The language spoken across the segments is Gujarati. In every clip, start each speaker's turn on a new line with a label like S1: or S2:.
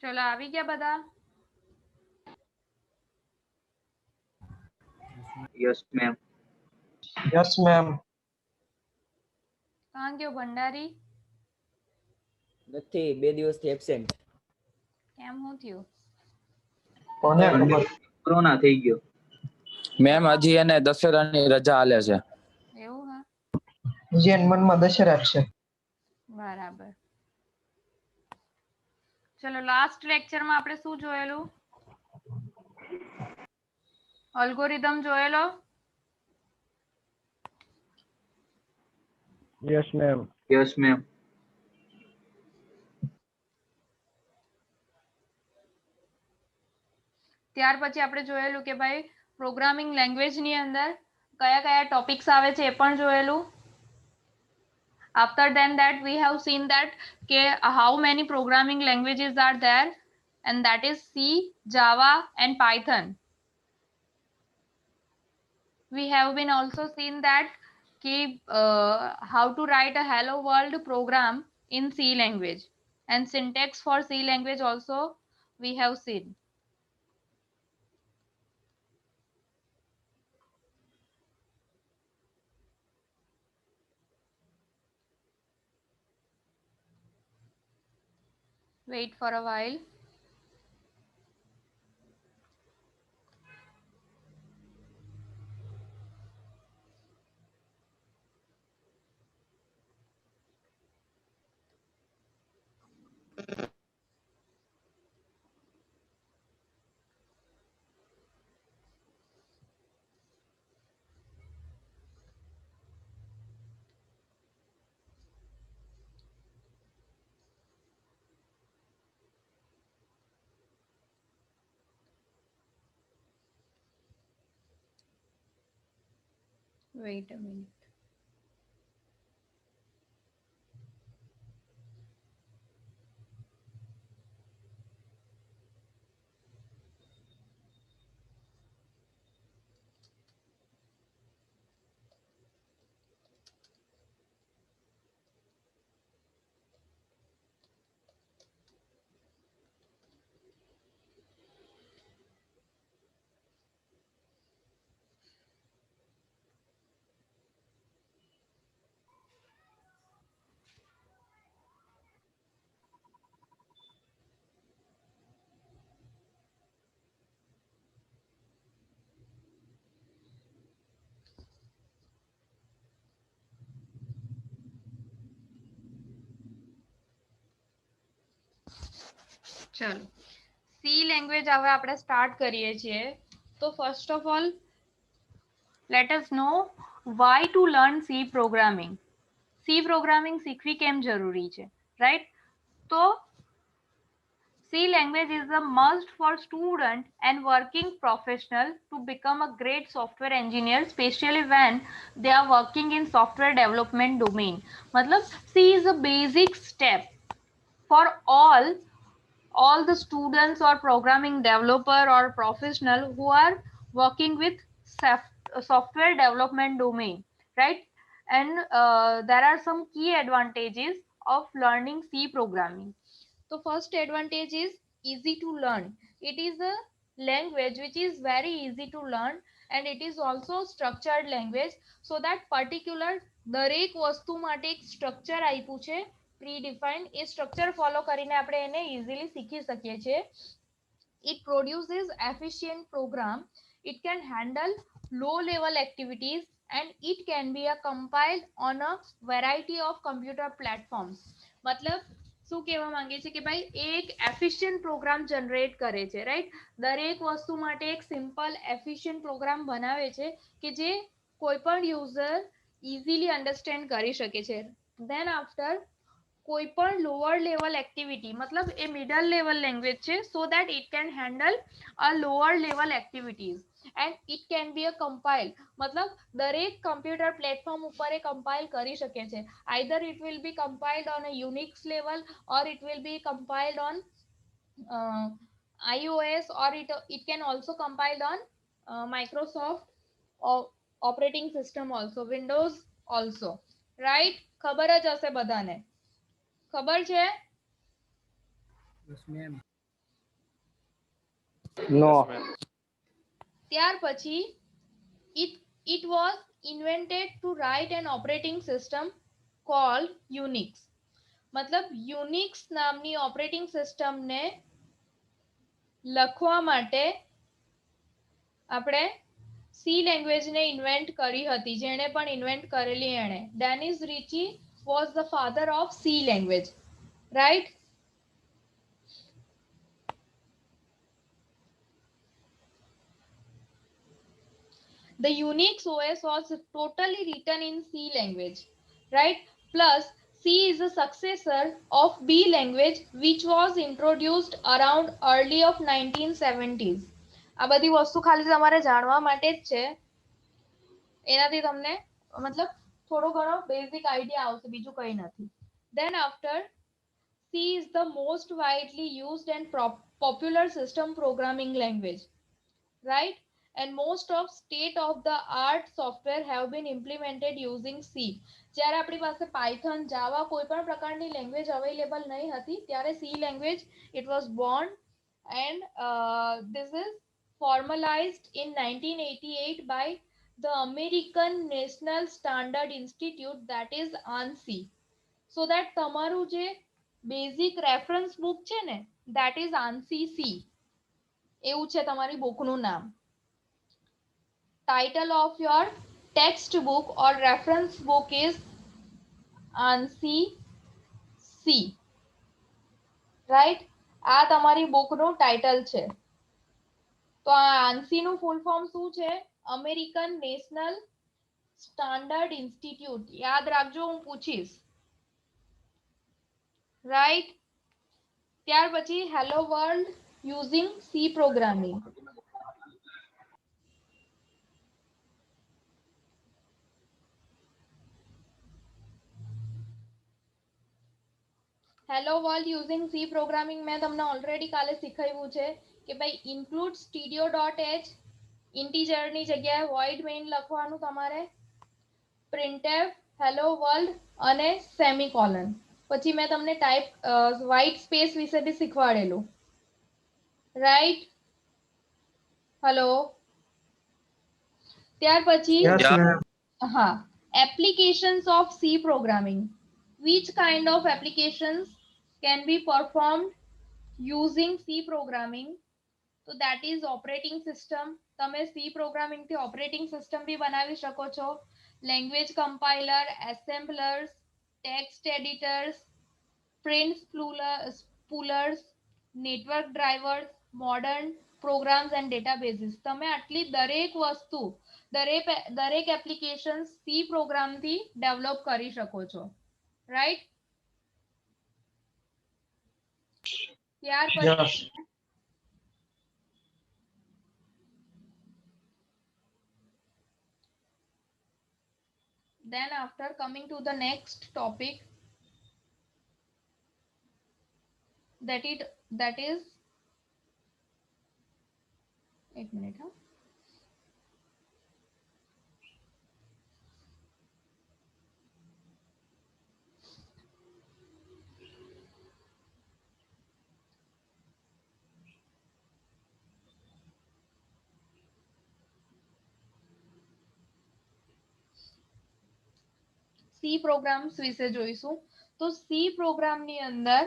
S1: चलो આવી ગયા બધા?
S2: Yes ma'am.
S3: Yes ma'am.
S1: कहाँ गयो ભંડારી?
S4: નથી, 2 દિવસથી એબ્સેન્ટ.
S1: કેમ હું થયું?
S3: કોને ખબર?
S2: કોરોના થઈ ગયો
S5: મેમ હજી એને દશેરાની રજા આલે છે.
S1: એવું હા?
S3: હજી એના મનમાં દશેરા છે.
S1: બરાબર. ચલો લાસ્ટ લેક્ચરમાં આપણે શું જોયેલું? અલ્ગોરિધમ જોયેલો?
S3: Yes ma'am.
S2: Yes ma'am.
S1: ત્યાર પછી આપણે જોયેલું કે ભાઈ પ્રોગ્રામિંગ લેંગ્વેજની અંદર કયા કયા ટોપિક્સ આવે છે એ પણ જોયેલું. After then that we have seen that how many programming languages are there, and that is C, Java and Python. We have been also seen that how to write a hello world program in C language, and syntax for C language also we have seen. Wait for a while. Wait a minute. ચલો C લેંગ્વેજ હવે આપણે સ્ટાર્ટ કરીએ છીએ. તો first of all let us know why to learn C programming. C programming શીખવી કેમ જરૂરી છે, right? તો C language is a must for student and working professional to become a great software engineer, especially when they are working in software development domain. मतलब C is a basic step for all the students or programming developer or professional who are working with software development domain, right? And there are some key advantages of learning C programming. So first advantage is easy to learn. It is a language which is very easy to learn, and it is also structured language, so that particular દરેક વસ્તુ માટે એક સ્ટ્રક્ચર આપ્યું છે predefined. એ સ્ટ્રક્ચર ફોલો કરીને આપણે એને ઇઝીલી શીખી શકીએ છીએ. It produces efficient program. It can handle low level activities, and it can be compiled on a variety of computer platforms. मतलब શું કહેવા માંગે છે કે ભાઈ એક એફિશિયન્ટ પ્રોગ્રામ જનરેટ કરે છે, રાઈટ? દરેક વસ્તુ માટે એક સિમ્પલ એફિશિયન્ટ પ્રોગ્રામ બનાવે છે કે જે કોઈ પણ યુઝર ઇઝીલી અન્ડરસ્ટેન્ડ કરી શકે છે. ધેન આફ્ટર કોઈ પણ લોઅર લેવલ એક્ટિવિટી, मतलब એ મિડલ લેવલ લેંગ્વેજ છે, so that it can handle a lower level activities, and it can be a compile. मतलब દરેક કમ્પ્યુટર પ્લેટફોર્મ ઉપર એ કમ્પાઇલ કરી શકે છે. either it will be compiled on a Unix level, or it will be compiled on iOS, or it can also compiled on Microsoft operating system also, Windows also, right? ખબર જ હશે બધાને. ખબર છે?
S4: Yes ma'am.
S3: No.
S1: ત્યાર પછી it was invented to write an operating system called Unix. મતલબ યુનિક્સ નામની ઓપરેટિંગ સિસ્ટમને લખવા માટે આપણે સી લેંગ્વેજને ઇન્વેન્ટ કરી હતી, જેણે પણ ઇન્વેન્ટ કરેલી એણે. Dennis Ritchie was the father of C language, right? The Unix OS was totally written in C language, right? Plus, C is a successor of B language, which was introduced around early of 1970s. આ બધી વસ્તુ ખાલી તમારે જાણવા માટે જ છે, એનાથી તમને મતલબ થોડો ઘણો બેઝિક આઈડિયા આવશે, બીજું કંઈ નથી. Then after, C is the most widely used and popular system programming language, right? And most of state of the art software have been implemented using C. જ્યારે આપણી પાસે પાયથન, જાવા કોઈ પણ પ્રકારની લેંગ્વેજ અવેલેબલ નહીં હતી, ત્યારે C language it was born, and this is formalized in 1988 by the American National Standard Institute, that is ANSI. So that તમારું જે બેઝિક રેફરન્સ બુક છે ને, that is ANSI C. એવું છે તમારી બુકનું નામ. Title of your textbook or reference book is ANSI C, right? આ તમારી બુકનું ટાઇટલ છે. તો આ ANSI નું ફૂલ ફોર્મ શું છે? American national standard institute. યાદ રાખજો, હું પૂછીશ, રાઈટ? ત્યાર પછી hello world using C programming. Hello world using C programming મેં તમને ઓલરેડી કાલે શીખવ્યું છે કે ભાઈ ઇન્ક્લુડ studio.h, ઇન્ટીજરની જગ્યાએ void main લખવાનું તમારે, printf, hello world અને સેમિકોલન. પછી મેં તમને ટાઈપ વ્હાઇટ સ્પેસ વિશે બી શીખવાડેલું, રાઈટ? હેલો. ત્યાર પછી
S3: Yes, ma'am.
S1: હા, applications of C programming. Which kind of applications can be performed using C programming? So that is operating system. તમે C programming થી operating system બી બનાવી શકો છો. Language compiler, assemblers, text editors, print spoolers, network drivers, modern programs and databases. તમે આટલી દરેક વસ્તુ, દરેક એપ્લિકેશન C પ્રોગ્રામ થી ડેવલપ કરી શકો છો, રાઈટ? ત્યાર પછી
S3: Yes.
S1: then after coming to the next topic, that is एक मिनट, हाँ, C પ્રોગ્રામ્સ વિશે જોઈશું. તો C પ્રોગ્રામની અંદર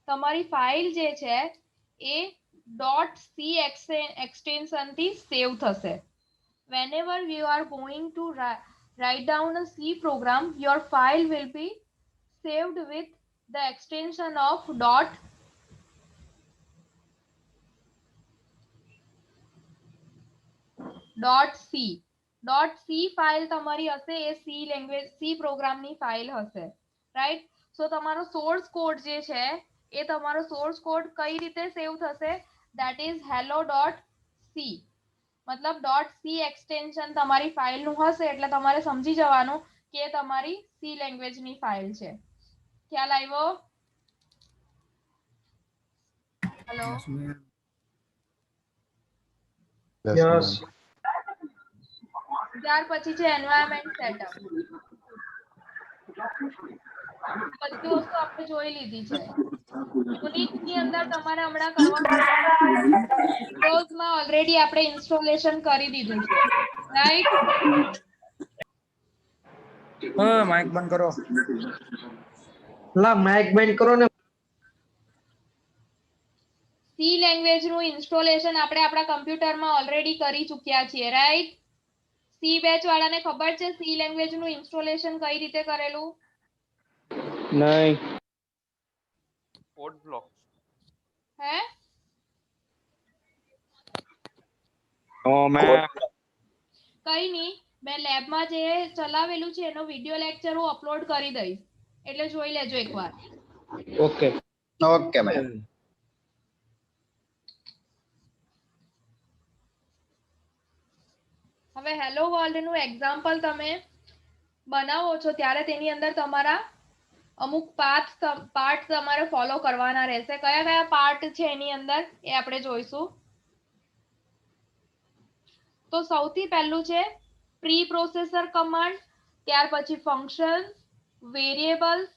S1: તમારી ફાઇલ જે છે એ .c એક્સટેન્શન થી સેવ થશે. whenever you are going to write down a C program, your file will be saved with the extension of .c. .c file તમારી હશે એ C લેંગ્વેજ C પ્રોગ્રામની ફાઇલ હશે, રાઈટ? સો તમારો સોર્સ કોડ જે છે એ તમારો સોર્સ કોડ કઈ રીતે સેવ થશે? that is hello.c. મતલબ .c એક્સટેન્શન તમારી ફાઇલનું હશે એટલે તમારે સમજી જવાનું કે એ તમારી C લેંગ્વેજની ફાઇલ છે. ખ્યાલ આવ્યો? હેલો.
S3: Yes.
S1: ત્યાર પછી છે એન્વાયરમેન્ટ સેટઅપ. બધી વસ્તુ આપણે જોઈ લીધી છે. યુનિક્સની અંદર તમારે હમણાં કરવાનું વિન્ડોઝમાં ઓલરેડી આપણે ઇન્સ્ટોલેશન કરી દીધું છે, રાઈટ?
S5: માઇક બંધ કરો.
S4: લા માઇક બંધ કરો ને.
S1: સી લેંગ્વેજનું ઇન્સ્ટોલેશન આપણે આપણા કમ્પ્યુટરમાં ઓલરેડી કરી ચૂક્યા છીએ, રાઈટ? સી બેચ વાળાને ખબર છે સી લેંગ્વેજનું ઇન્સ્ટોલેશન કઈ રીતે કરેલું?
S3: નહીં.
S6: Code block.
S1: હે?
S3: મેં
S1: કઈ નહીં, મેં લેબમાં જે ચલાવેલું છે એનો વિડિયો લેક્ચર હું અપલોડ કરી દઈશ, એટલે જોઈ લેજો એકવાર.
S3: ઓકે.
S7: Okay ma'am.
S1: હવે હેલો વર્લ્ડનું એક્ઝામ્પલ તમે બનાવો છો ત્યારે તેની અંદર તમારા અમુક પાર્ટ તમારે ફોલો કરવાના રહેશે. કયા કયા પાર્ટ છે એની અંદર એ આપણે જોઈશું. તો સૌથી પહેલું છે પ્રી પ્રોસેસર કમાન્ડ, ત્યાર પછી functions, variables,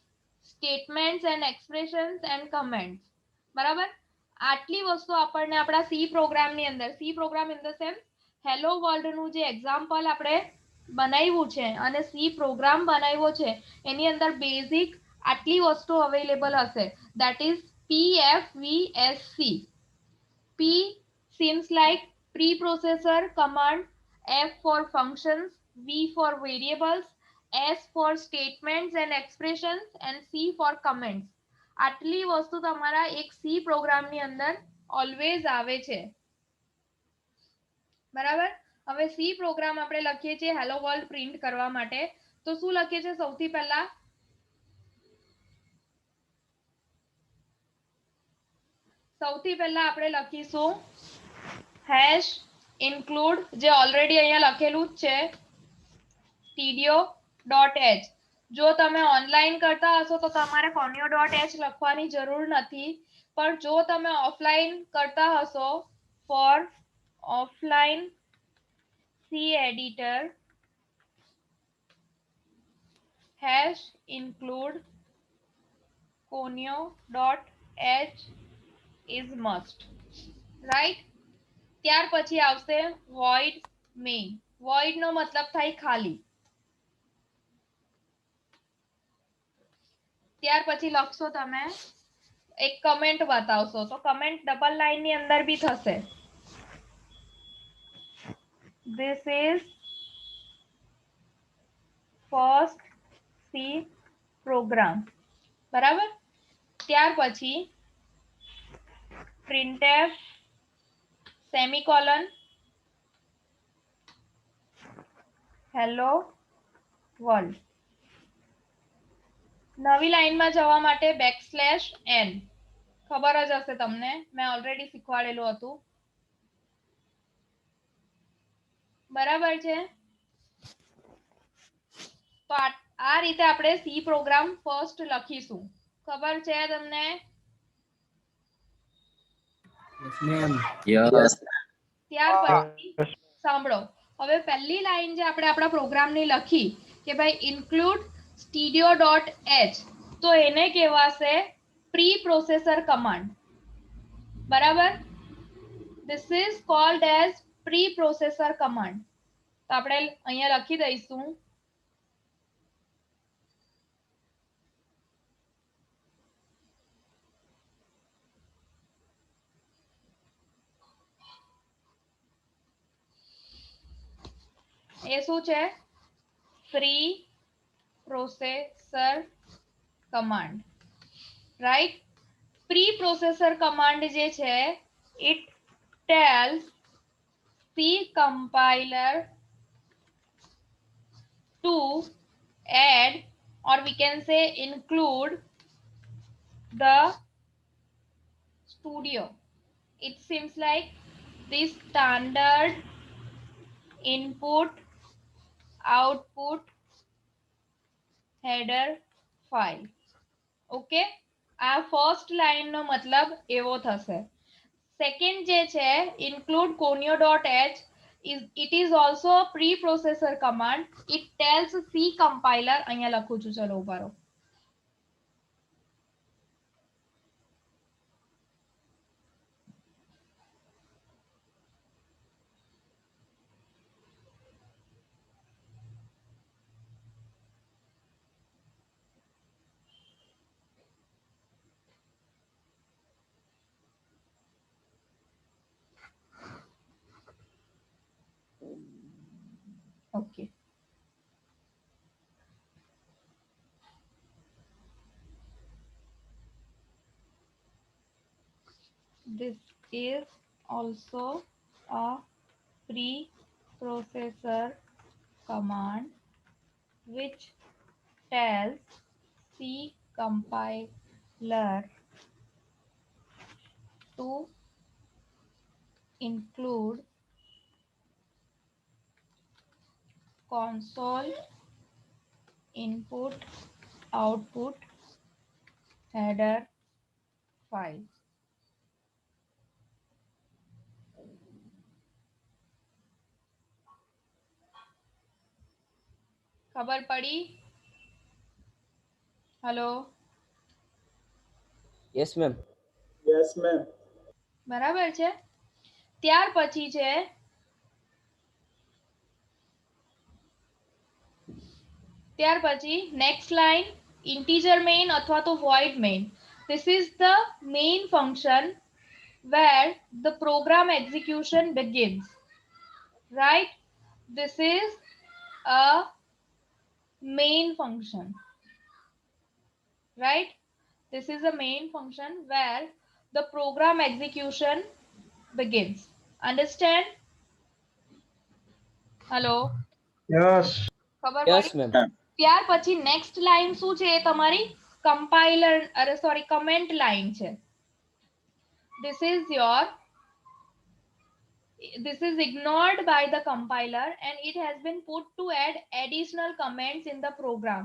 S1: statements and expressions and comments. બરાબર? આટલી વસ્તુ આપણને આપણા સી પ્રોગ્રામની અંદર, C program in the sense hello વર્લ્ડનું જે એક્ઝામ્પલ આપણે બનાવ્યું છે અને સી પ્રોગ્રામ બનાવ્યો છે એની અંદર બેઝિક આટલી વસ્તુ અવેલેબલ હશે. That is PFVSC. P seems like preprocessor command, F for functions, V for variables, S for statements and expressions and C for comments. આટલી વસ્તુ તમારા એક સી પ્રોગ્રામની અંદર ઓલવેઝ આવે છે. બરાબર? હવે સી પ્રોગ્રામ આપણે લખીએ છીએ હેલો વર્લ્ડ પ્રિન્ટ કરવા માટે. તો શું લખીએ છીએ સૌથી પહેલા? આપણે લખીશું હેશ ઇન્ક્લુડ, જે ઓલરેડી અહીંયા લખેલું જ છે, studio.h. જો તમે ઓનલાઈન કરતા હશો તો તમારે conio.h લખવાની જરૂર નથી, પણ જો તમે ઓફલાઈન કરતા હશો for offline C editor hash include conio.h is must, right? ત્યાર પછી આવશે void main. void નો મતલબ થાય ખાલી. ત્યાર પછી લખશો તમે એક કમેન્ટ બતાવશો, તો કમેન્ટ ડબલ લાઈન ની અંદર બી થશે. This is first C program. બરાબર? ત્યાર પછી printf સેમિકોલન હેલો વર્લ્ડ. નવી લાઈનમાં જવા માટે \n. ખબર જ હશે તમને, મેં ઓલરેડી શીખવાડેલું હતું. બરાબર છે? તો આ રીતે આપણે સી પ્રોગ્રામ ફર્સ્ટ લખીશું. ખબર છે તમને?
S5: યસ.
S1: ત્યાર પછી સાંભળો, હવે પહેલી લાઈન જે આપણે આપણા પ્રોગ્રામની લખી કે ભાઈ ઇન્ક્લુડ studio.h, તો એને કહેવાશે પ્રી પ્રોસેસર કમાન્ડ. બરાબર? This is called as pre processor command. તો આપણે અહીંયા લખી દઈશું એ શું છે? Pre processor command, right? Pre processor command જે છે it tells C compiler to add, or we can say include, the studio. It seems like this standard input output header file. Okay, આ ફર્સ્ટ લાઈન નો મતલબ એવો થશે. સેકન્ડ જે છે include conio.h, it is also a preprocessor command. It tells C compiler, અહીંયા લખું છું, ચલો ઉભા રહો. This is also a preprocessor command which tells C compiler to include console input output header file. ખબર પડી? Hello,
S3: yes ma'am.
S1: બરાબર છે. ત્યાર પછી છે next line integer main अथवा तो void main. This is the main function where the program execution begins, right? This is a main function, right? This is a main function where the program execution begins. Understand? Hello, ખબર
S3: યસ
S1: પડી?
S3: મેમ.
S1: ત્યાર પછી નેક્સ્ટ લાઈન શું છે? એ તમારી કમ્પાઇલર કમેન્ટ લાઈન છે. This is ignored by the compiler and it has been put to add additional comments in the program.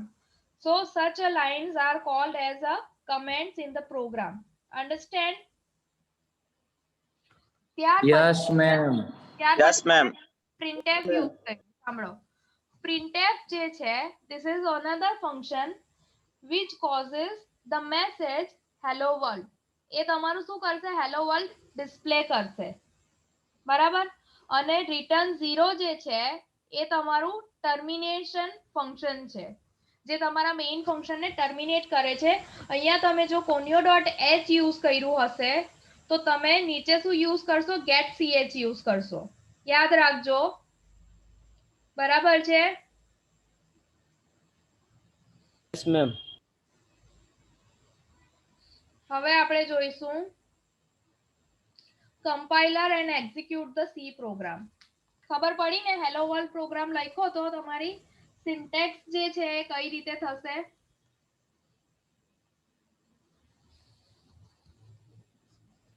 S1: So such a lines are called as a comments in the program. Understand?
S5: Yes, ma'am.
S1: Yes, ma'am. Printf use કરીએ. સાંભળો. Printf જે છે, this is another function which causes the message hello world. એ તમારું શું કરશે? hello world display કરશે. બરાબર? અને return 0 જે છે એ તમારું termination function છે, જે તમારા main function ને terminate કરે છે. અહીંયા તમે જો conio.h use કર્યું હશે તો તમે નીચે શું use કરશો? get ch use કરશો. યાદ રાખજો. બરાબર છે?
S3: Yes ma'am.
S1: હવે આપણે જોઈશું compiler and execute the C program. ખબર પડી ને? hello world program લખ્યો તો તમારી syntax જે છે એ કઈ રીતે થશે?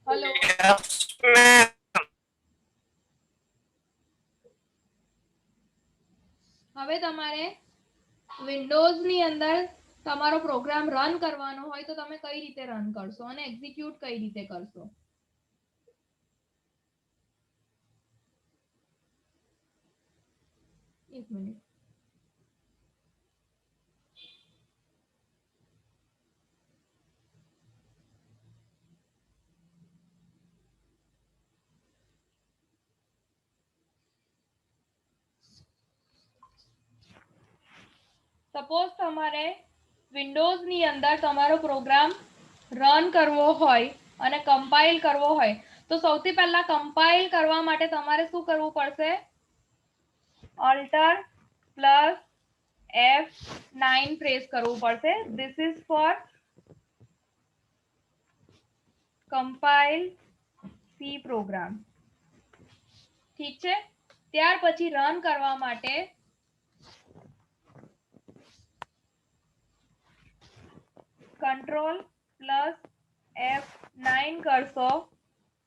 S1: હેલો, હવે તમારે વિન્ડોઝ ની અંદર તમારો પ્રોગ્રામ રન કરવાનો હોય તો તમે કઈ રીતે રન કરશો અને એક્ઝિક્યુટ કઈ રીતે કરશો? એક મિનિટ. સપોઝ તમારે વિન્ડોઝ ની અંદર તમારો પ્રોગ્રામ રન કરવો હોય અને કમ્પાઇલ કરવો હોય તો સૌથી પહેલા કમ્પાઇલ કરવા માટે તમારે શું કરવું પડશે? Alter plus F9 પ્રેસ કરવું પડશે. This is for compile C program. ઠીક છે? ત્યાર પછી રન કરવા માટે Control plus F9 કરશો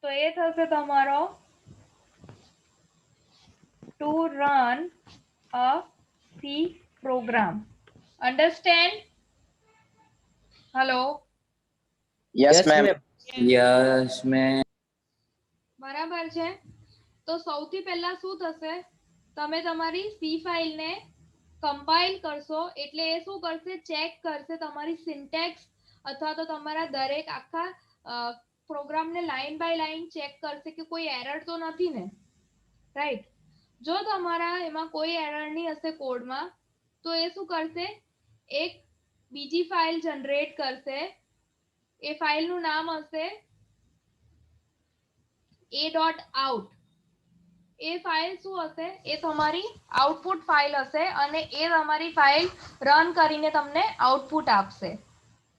S1: તો એ થશે તમારો to run a C program. Understand? Hello?
S3: Yes ma'am.
S5: Yes, ma'am.
S1: બરાબર છે? તો સૌથી પહેલા શું થશે? તમે તમારી C ફાઇલ ને કમ્પાઇલ કરશો એટલે એ શું કરશે? ચેક કરશે તમારી સિન્ટેક્સ અથવા તો તમારા દરેક આખા પ્રોગ્રામ ને લાઈન બાય લાઈન ચેક કરશે કે કોઈ એરર તો નથી ને, રાઈટ? જો તમારા એમાં કોઈ એરર નહીં હશે કોડમાં તો એ શું કરશે? એક બીજી ફાઇલ જનરેટ કરશે. એ ફાઇલનું નામ હશે a.out. એ ફાઇલ શું હશે? એ તમારી આઉટપુટ ફાઇલ હશે અને એ તમારી ફાઇલ રન કરીને તમને આઉટપુટ આપશે.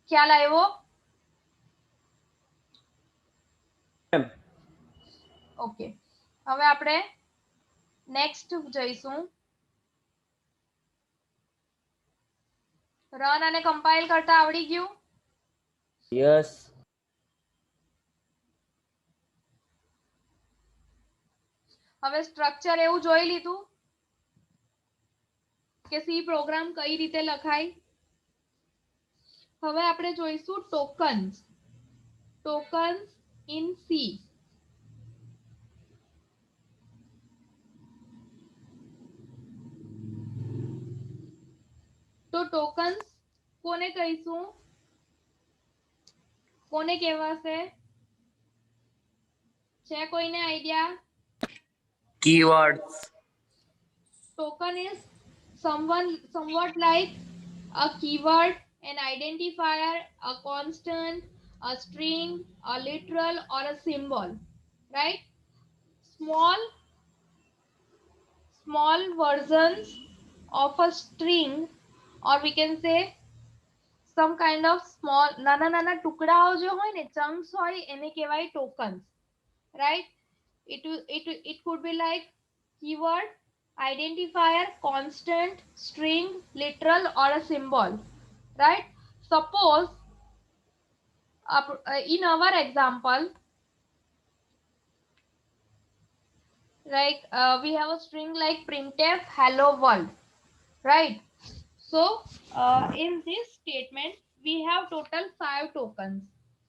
S1: ખ્યાલ આવ્યો?
S3: મેમ.
S1: ઓકે, હવે આપણે નેક્સ્ટ જઈશું. રન અને કમ્પાઇલ કરતા આવડી ગયું?
S3: Yes.
S1: હવે સ્ટ્રક્ચર એવું જોઈ લીધું કે સી પ્રોગ્રામ કઈ રીતે લખાય. હવે આપણે જોઈશું ટોકન્સ. Tokens in C. તો ટોકન્સ કોને કહીશું? કોને કહેવાશે? છે કોઈને idea?
S2: Keywords.
S1: Token is somewhat like a keyword, an identifier, a constant, a string, a literal, or a symbol, right? Small versions of a string, or we can say some kind of small નાના ટુકડાઓ જે હોય ને, chunks હોય, એને કહેવાય tokens, right? It could be like keyword, identifier, constant, string, literal, or a symbol, right? Suppose in our example, like we have a string like printf hello world, right? So in this statement we have total 5 tokens.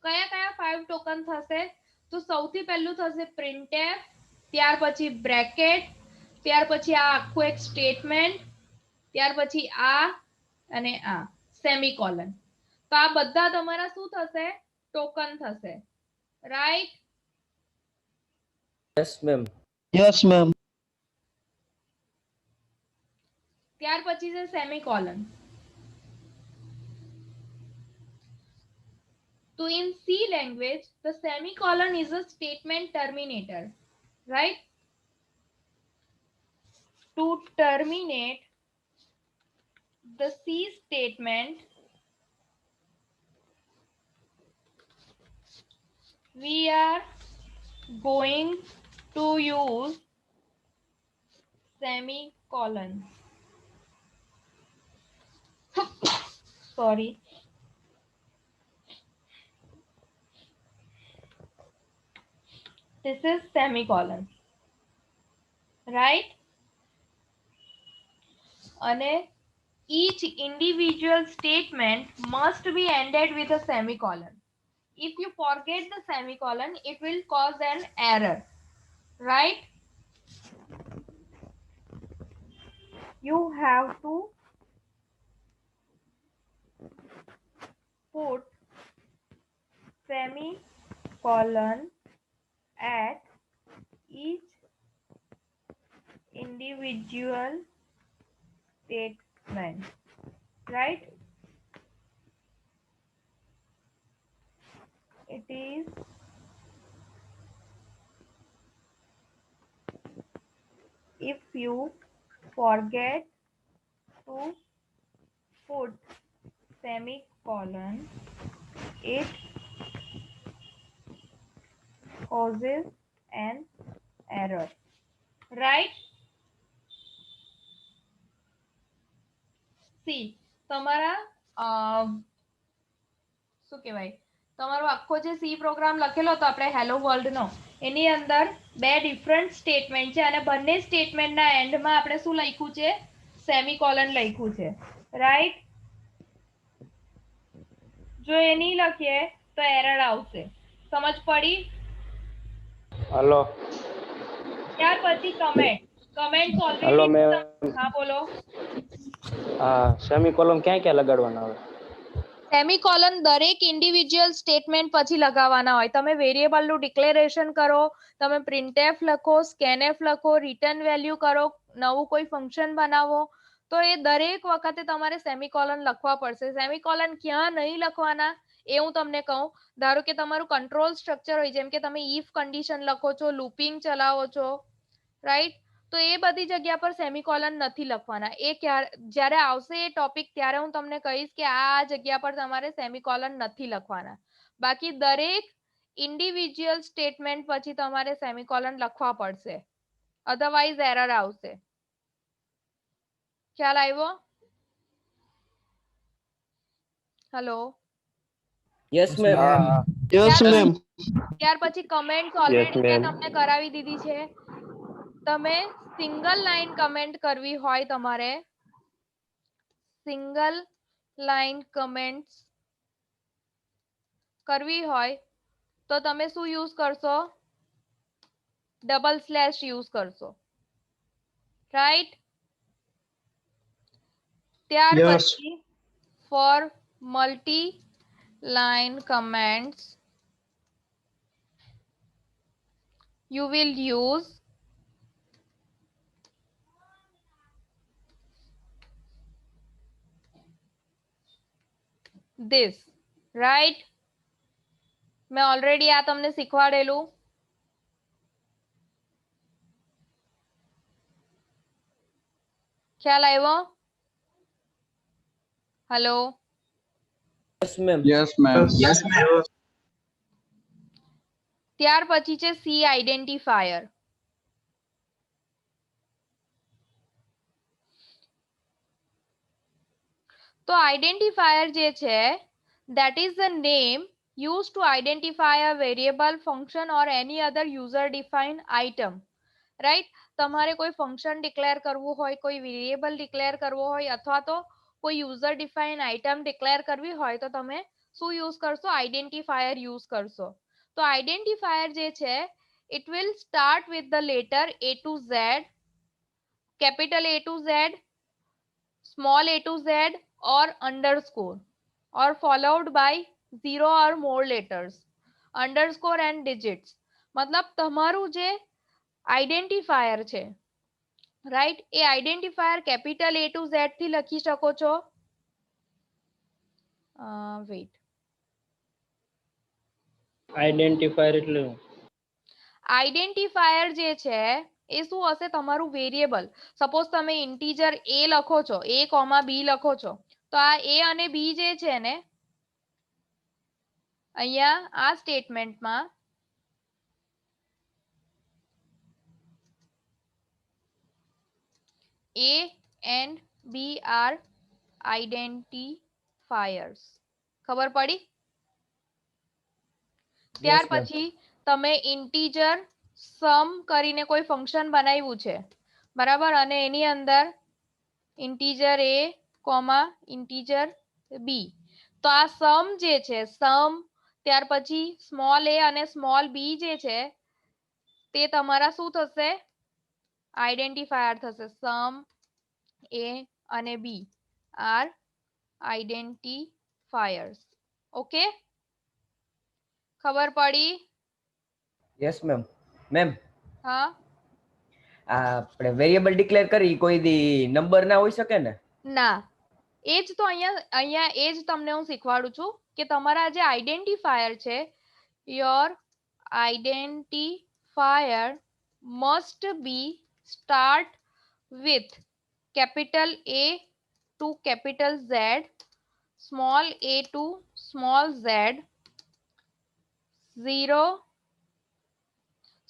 S1: કયા 5 tokens હશે? તો સૌથી પહેલું થશે printf, ત્યાર પછી bracket, ત્યાર પછી આ આખું એક સ્ટેટમેન્ટ, ત્યાર પછી આ અને આ સેમિકોલન. તો આ બધા તમારા શું થશે? ટોકન થશે, right?
S3: Yes, ma'am.
S4: Yes, ma'am.
S1: ત્યાર પછી છે semicolon. So in C language, the semicolon is a statement terminator, right? To terminate the C statement, we are going to use semicolon. Sorry. This is semicolon, right? અને each individual statement must be ended with a semicolon. If you forget the semicolon, it will cause an error, right? You have to put semicolon at each individual statement, right? It is if you forget to put semicolon, it causes an error, right? See, તમારા શું કહેવાય, તમારો આખો જે સી પ્રોગ્રામ લખેલો હતો આપણે હેલો વર્લ્ડ નો, એની અંદર બે ડિફરન્ટ સ્ટેટમેન્ટ છે અને બંને સ્ટેટમેન્ટના એન્ડમાં આપણે શું લખ્યું છે? સેમિકોલન લખ્યું છે, રાઈટ? જો એ નહીં લખીએ તો એરર આવશે. સમજ પડી?
S3: Hello.
S1: ત્યાર પછી કમેન્ટ
S3: Hello,
S1: ઓલરેડી.
S3: ma'am.
S1: હા બોલો.
S3: સેમિકોલન ક્યાં લગાડવાના આવે?
S1: સેમિકોલન દરેક ઇન્ડિવિજ્યુઅલ સ્ટેટમેન્ટ પછી લગાવવાના હોય. તમે વેરિયેબલનું ડિક્લેરેશન કરો, તમે પ્રિન્ટએફ લખો, સ્કેનએફ લખો, રિટર્ન વેલ્યુ કરો, નવું કોઈ ફંક્શન બનાવો, તો એ દરેક વખતે તમારે સેમિકોલન લખવા પડશે. સેમિકોલન ક્યાં નહીં લખવાના એ હું તમને કહું. ધારો કે તમારું કંટ્રોલ સ્ટ્રક્ચર હોય, જેમ કે તમે ઇફ કન્ડિશન લખો છો, લૂપિંગ ચલાવો છો, રાઈટ? તો એ બધી જગ્યા પર સેમિકોલન નથી લખવાના. એ જ્યારે આવશે એ ટોપિક ત્યારે હું તમને કહીશ કે આ જગ્યા પર તમારે સેમિકોલન નથી લખવાના. બાકી દરેક ઇન્ડિવિજ્યુઅલ સ્ટેટમેન્ટ પછી તમારે સેમિકોલન લખવા પડશે, અધરવાઇઝ એરર આવશે. ખ્યાલ આવ્યો? Hello.
S3: Yes ma'am.
S4: Yes, ma'am.
S1: ત્યાર પછી કમેન્ટ
S3: Yes,
S1: ઓલરેડી મેં
S3: ma'am.
S1: તમને કરાવી દીધી છે. તમે સિંગલ લાઈન કમેન્ટ કરવી હોય, તમારે સિંગલ લાઈન કમેન્ટ કરવી હોય તો તમે શું યુઝ કરશો? ડબલ સ્લેશ યુઝ કરશો, રાઈટ? ત્યાર
S4: Yes.
S1: પછી four multi line comments you will use this, right? મેં ઓલરેડી આ તમને શીખવાડેલું. ખ્યાલ આવ્યો? Hello.
S3: Yes ma'am.
S4: Yes, ma'am. Yes, ma'am.
S1: ત્યાર પછી છે સી આઈડેન્ટિફાયર. તો આઈડેન્ટિફાયર જે છે, that is the name used to identify a variable, function or any other user defined item, right? તમારે કોઈ ફંક્શન ડિક્લેર કરવું હોય, કોઈ વેરિયેબલ ડિક્લેર કરવો હોય, અથવા તો કોઈ યુઝર ડિફાઇન આઇટમ ડિક્લેર કરવી હોય તો તમે શું યુઝ કરશો? આઈડેન્ટિફાયર યુઝ કરશો. તો આઈડેન્ટિફાયર જે છે, it will start with the letter A to Z, capital A to Z, small a to Z or underscore, or followed by 0 or more letters, underscore and digits. મતલબ તમારું જે આઈડેન્ટિફાયર છે, right, A identifier capital A to Z થી લખી શકો છો. વેઇટ,
S3: આઈડેન્ટિફાયર એટલે
S1: આઈડેન્ટિફાયર જે છે એ શું હશે? તમારું વેરિયેબલ. સપોઝ તમે ઇન્ટીજર a લખો છો, a, b લખો છો, તો આ a અને b જે છે ને, અહીંયા આ સ્ટેટમેન્ટમાં A and B are identifiers. ખબર પડી? ત્યાર પછી તમે ઇન્ટીજર સમ કરીને કોઈ ફંક્શન બનાવ્યું છે, બરાબર, અને એની અંદર ઇન્ટીજર a, ઇન્ટીજર b. તો આ સમ જે છે, સમ, ત્યાર પછી સ્મોલ a અને સ્મોલ b જે છે, તે તમારા શું થશે? આઈડેન્ટિફાયર થશે. સમ A અને B are identifiers. ઓકે, ખબર પડી?
S7: Yes ma'am. મેમ,
S1: હા.
S7: આપણે વેરિયેબલ ડિક્લેર કરી કોઈ દી નંબર ના હોઈ શકે ને?
S1: ના, એ જ તો અહીંયા એ જ તમને હું શીખવાડું છું કે તમારા જે આઈડેન્ટિફાયર છે, your identifier must be start with capital A to capital Z, small a to small z, 0,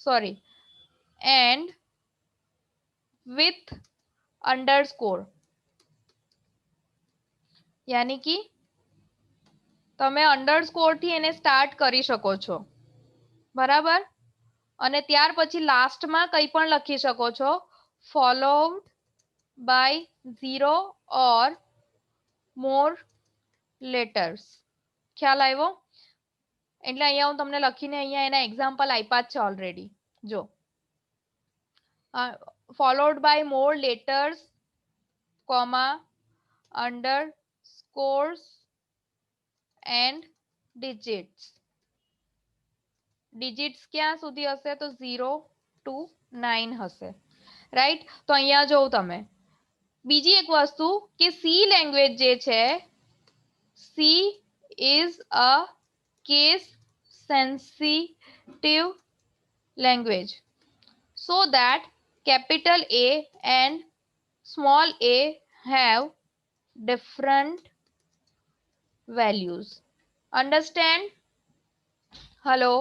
S1: sorry, and with underscore. यानी कि તમે અંડરસ્કોર થી એને સ્ટાર્ટ કરી શકો છો, બરાબર? અને ત્યાર પછી લાસ્ટમાં કંઈ પણ લખી શકો છો, followed by 0 or more letters. ખ્યાલ આવ્યો? એટલે અહીંયા હું તમને લખીને અહીંયા એના એક્ઝામ્પલ આપ્યા જ છે ઓલરેડી. જો, followed by more letters, comma, underscores and digits. digits ક્યાં સુધી હશે? તો 0 to 9 હશે, રાઈટ? તો અહીંયા જોઉં તમે બીજી એક વસ્તુ કે સી લેંગ્વેજ જે છે, she is a case sensitive language, so that capital A and small a have different values. Understand? Hello.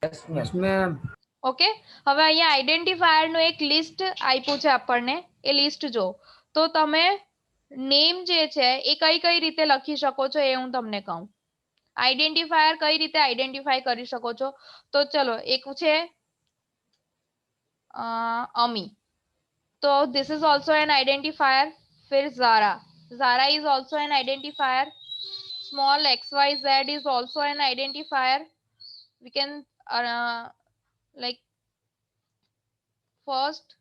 S7: Yes ma'am.
S2: Ma'am.
S1: Okay, હવે અહીંયા આઈડેન્ટિફાયર નું એક લિસ્ટ આપ્યું છે આપણને, એ લિસ્ટ જો. તો તમે નેમ જે છે એ કઈ કઈ રીતે લખી શકો છો એ હું તમને કહું. આઈડેન્ટિફાયર કઈ રીતે આઈડેન્ટિફાય કરી શકો છો, તો ચલો એક છે અમી, તો this is also an identifier. फिर Zara is also an identifier. Small xyz is also an identifier. We can like first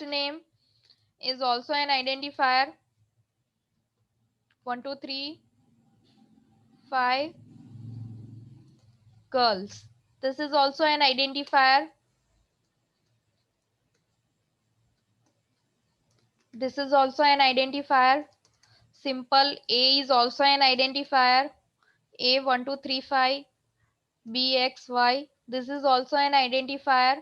S1: name is also an identifier. 1 2 3 5 girls, this is also an identifier. This is also an identifier. Simple A is also an identifier. A 1 2 3 5 B X Y, this is also an identifier.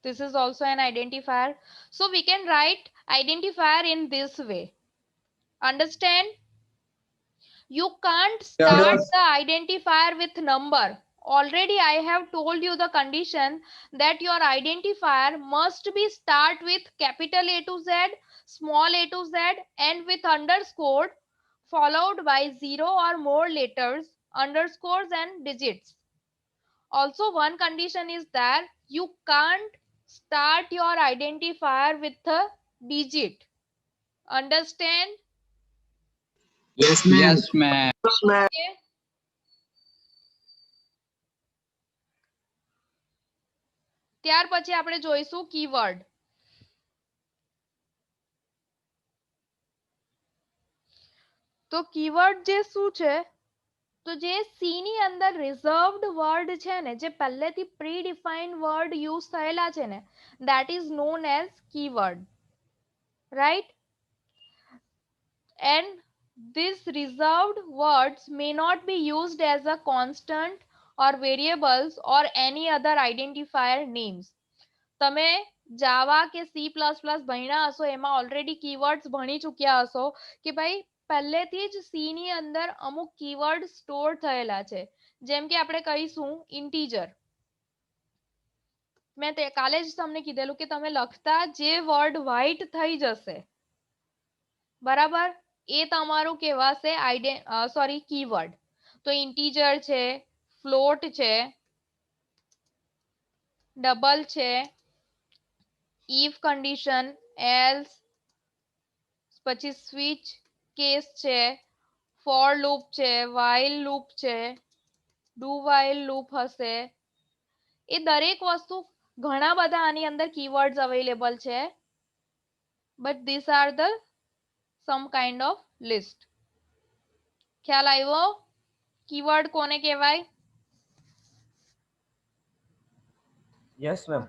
S1: This is also an identifier. So we can write identifier in this way. Understand? You can't start the identifier with number. Already I have told you the condition that your identifier must be start with capital A to Z, small a to Z, and with underscore followed by 0 or more letters, underscores and digits. Also one condition is that you can't start your identifier with a digit. Understand?
S2: Yes ma'am.
S5: Yes ma'am.
S1: Okay. ત્યાર પછી આપણે જોઈશું કીવર્ડ. તો કીવર્ડ જે શું છે, તો જે સી ની અંદર રિઝર્વ્ડ વર્ડ છે ને, જે પહેલેથી પ્રી ડિફાઇન્ડ વર્ડ યુઝ થયેલા છે ને, that is known as keyword, right? And these reserved words may not be used as a constant or variables or any other identifier names. તમે જાવા કે C++ ભણ્યા હશો, એમાં ઓલરેડી કીવર્ડ્સ ભણી ચૂક્યા હશો કે ભાઈ પહેલેથી જ C ની અંદર અમુક કીવર્ડ સ્ટોર થયેલા છે. જેમ કે આપણે કહીશું ઇન્ટીજર. મેં કાલે જ તમને કીધેલું કે તમે લખતા જે વર્ડ વ્હાઇટ થઈ જશે, બરાબર, એ તમારું કહેવાશે કીવર્ડ. તો ઇન્ટીજર છે, ફ્લોટ છે, ડબલ છે, if condition, else, પછી switch case છે, for loop છે, while loop છે, do while loop હશે. એ દરેક વસ્તુ ઘણા બધા આની અંદર keywords available છે, but these are the some kind of list. ખ્યાલ આવ્યો? keyword કોને કહેવાય?
S7: Yes ma'am.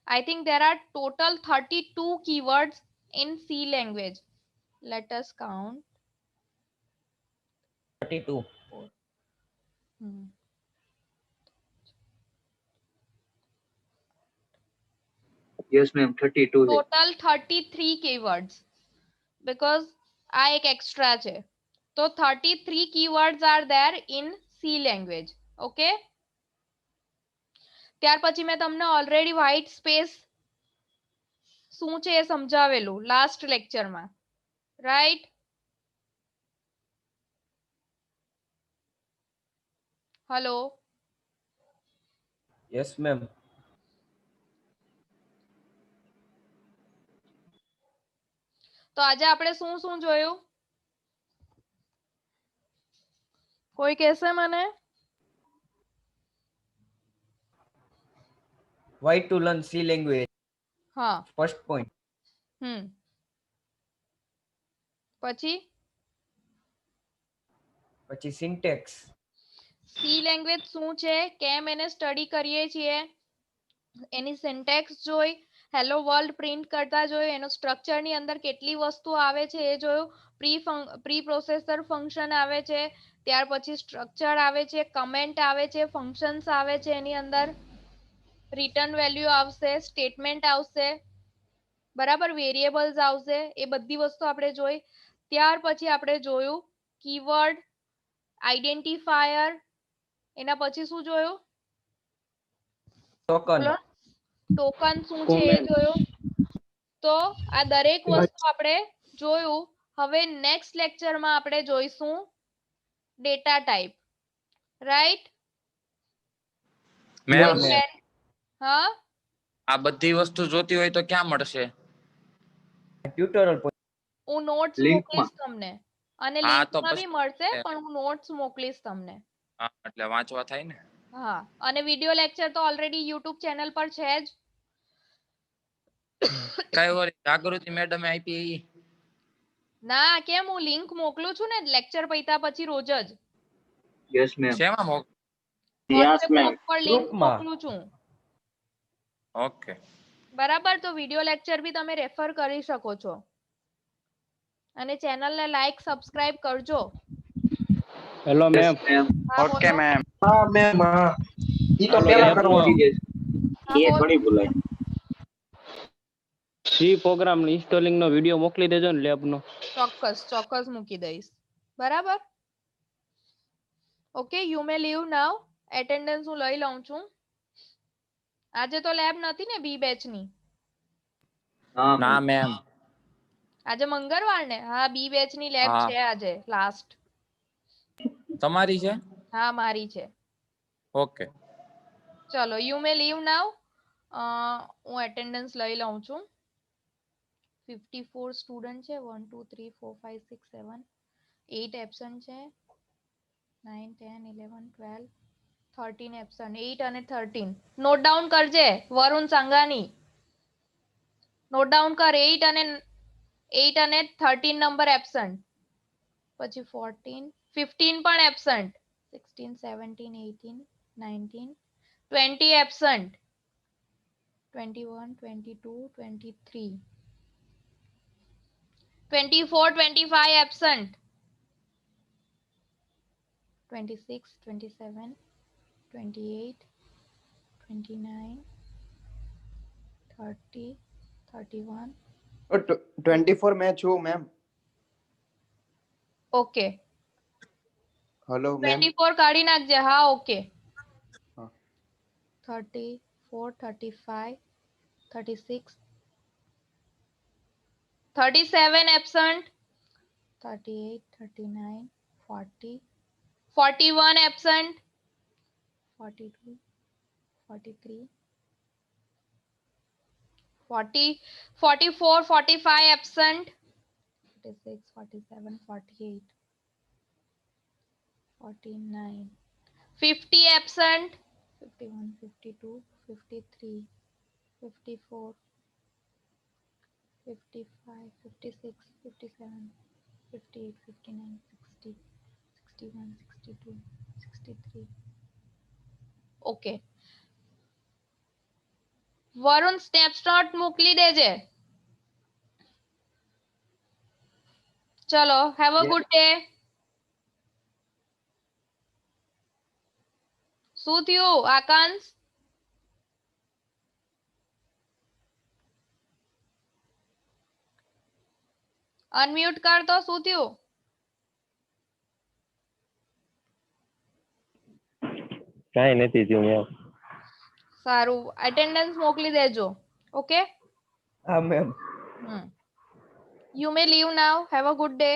S1: I think there are total 32 keywords in C language. Let us count.
S7: 32.
S2: Yes ma'am 32 છે.
S1: Total 33 keywords, because આ એક extra છે. તો 33 keywords are there in C language. Okay. ત્યાર પછી મેં તમને ઓલરેડી વ્હાઇટ સ્પેસ શું છે એ સમજાવેલું લાસ્ટ લેક્ચરમાં, રાઈટ? હેલો.
S7: Yes ma'am.
S1: તો આજે આપણે શું શું જોયું? કોઈ કહેશે મને?
S7: Why to learn C language?
S1: હા.
S7: First point. પછી syntax.
S1: સી લેંગ્વેજ શું છે, કેમ એને સ્ટડી કરીએ છીએ, એની સિન્ટેક્સ જોઈ, હેલો વર્લ્ડ પ્રિન્ટ કરતા જોયું, એનો સ્ટ્રક્ચર ની અંદર કેટલી વસ્તુ આવે છે એ જોયું, પ્રી પ્રોસેસર ફંક્શન આવે છે, ત્યાર પછી સ્ટ્રક્ચર આવે છે, કમેન્ટ આવે છે, ફંક્શન્સ આવે છે, એની અંદર રિટર્ન વેલ્યુ આવશે, સ્ટેટમેન્ટ આવશે, બરાબર, વેરિયેબલ્સ આવશે, એ બધી વસ્તુ આપણે જોઈ. ત્યાર પછી આપણે જોયું કીવર્ડ, આઈડેન્ટિફાયર, એના પછી શું જોયું?
S7: ટોકન.
S1: બોલો, ટોકન શું છે એ જોયું. તો આ દરેક વસ્તુ આપણે જોયું. હવે નેક્સ્ટ લેક્ચરમાં આપણે જોઈશું ડેટા ટાઈપ, રાઈટ?
S5: મેમ
S1: હા,
S5: આ બધી વસ્તુ જોતી હોય તો ક્યાં મળશે?
S7: ટ્યુટોરિયલ
S1: હું નોટ્સ
S2: Link
S1: મોકલીશ તમને, અને
S5: હા, તો
S1: લિંકમાં બી
S5: પછી
S1: મળશે, પણ હું નોટ્સ મોકલીશ તમને.
S5: હા, એટલે વાંચવા થાય ને.
S1: હા, અને વિડિયો લેક્ચર તો ઓલરેડી યુટ્યુબ ચેનલ પર છે જ.
S5: કઈ વાર જાગૃતિ મેડમે આપી ઈ?
S1: ના, કેમ? હું લિંક મોકલું છું ને લેક્ચર પૈતા પછી રોજ જ.
S2: Yes, ma'am.
S5: શેમાં
S1: WhatsApp ગ્રુપ પર લિંક
S7: ગ્રુપમાં.
S1: મોકલું છું.
S5: ઓકે.
S1: બરાબર, તો વિડિયો લેક્ચર બી તમે રેફર કરી શકો છો. અને ચેનલને લાઈક, સબસ્ક્રાઇબ કરજો.
S3: Hello
S2: Yes,
S3: ma'am.
S2: ma'am.
S1: હા, બોલો.
S6: મેમ.
S4: હા મેમ હા ઈ તો
S3: હાલો,
S4: પેલા
S3: લેબ
S4: કરવો
S3: નો.
S2: મૂકી દેજો.
S1: હા, બોલો.
S3: સી પ્રોગ્રામ ઇન્સ્ટોલિંગ નો વિડિયો મોકલી દેજો ને લેબ નો.
S1: ચોક્કસ મૂકી દઈશ. બરાબર, okay, you may leave now. Attendance હું લઈ લઉં છું. આજે તો લેબ નથી ને બી બેચ ની?
S2: હા,
S5: ના
S2: ma'am.
S5: મેમ.
S1: આજે મંગળવાર ને? હા, બી બેચ ની લેબ
S5: હા.
S1: છે આજે લાસ્ટ.
S5: તમારી છે?
S1: હા, મારી છે.
S5: ઓકે.
S1: ચલો, યુ મે લીવ નાઉ. હું એટેન્ડન્સ લઈ લઉં છું. 54 સ્ટુડન્ટ છે. 1 2 3 4 5 6 7 8 એબ્સન્ટ છે. 9 10 11 12 13 એબ્સન્ટ. 8 અને 13 નોટ ડાઉન કરજે વરુણ સંઘાની. નોટ ડાઉન કર. 8 અને 13 નંબર એબ્સન્ટ. પછી 14 15 પણ એબ્સન્ટ. 16 17 18 19 20 એબ્સન્ટ. 21 22 23 24 25 absent. 26 27 28 29 30 31.
S4: 24 મેં છું મેમ.
S1: Okay,
S4: hello ma'am.
S1: 24 કાઢી નાખજે. હા, ઓકે.
S4: હા.
S1: 34 35 36 37 absent. 38 39 40 41 absent. 42 43 40 44 45 absent. 46 47 48 49 50 absent. 51 52 53 54 55 56 57 58 59 60 61 62 63. Okay, Varun snapshot મોકલી દેજે. ચલો, હેવ અ ગુડ ડે. શું થયું આકાંશ? અનમ્યુટ કર તો. શું થયું?
S8: કાંઈ નથી થયું મેમ.
S1: સારું, એટેન્ડન્સ મોકલી દેજો. ઓકે,
S7: હા ma'am.
S1: You may leave now. Have a good day.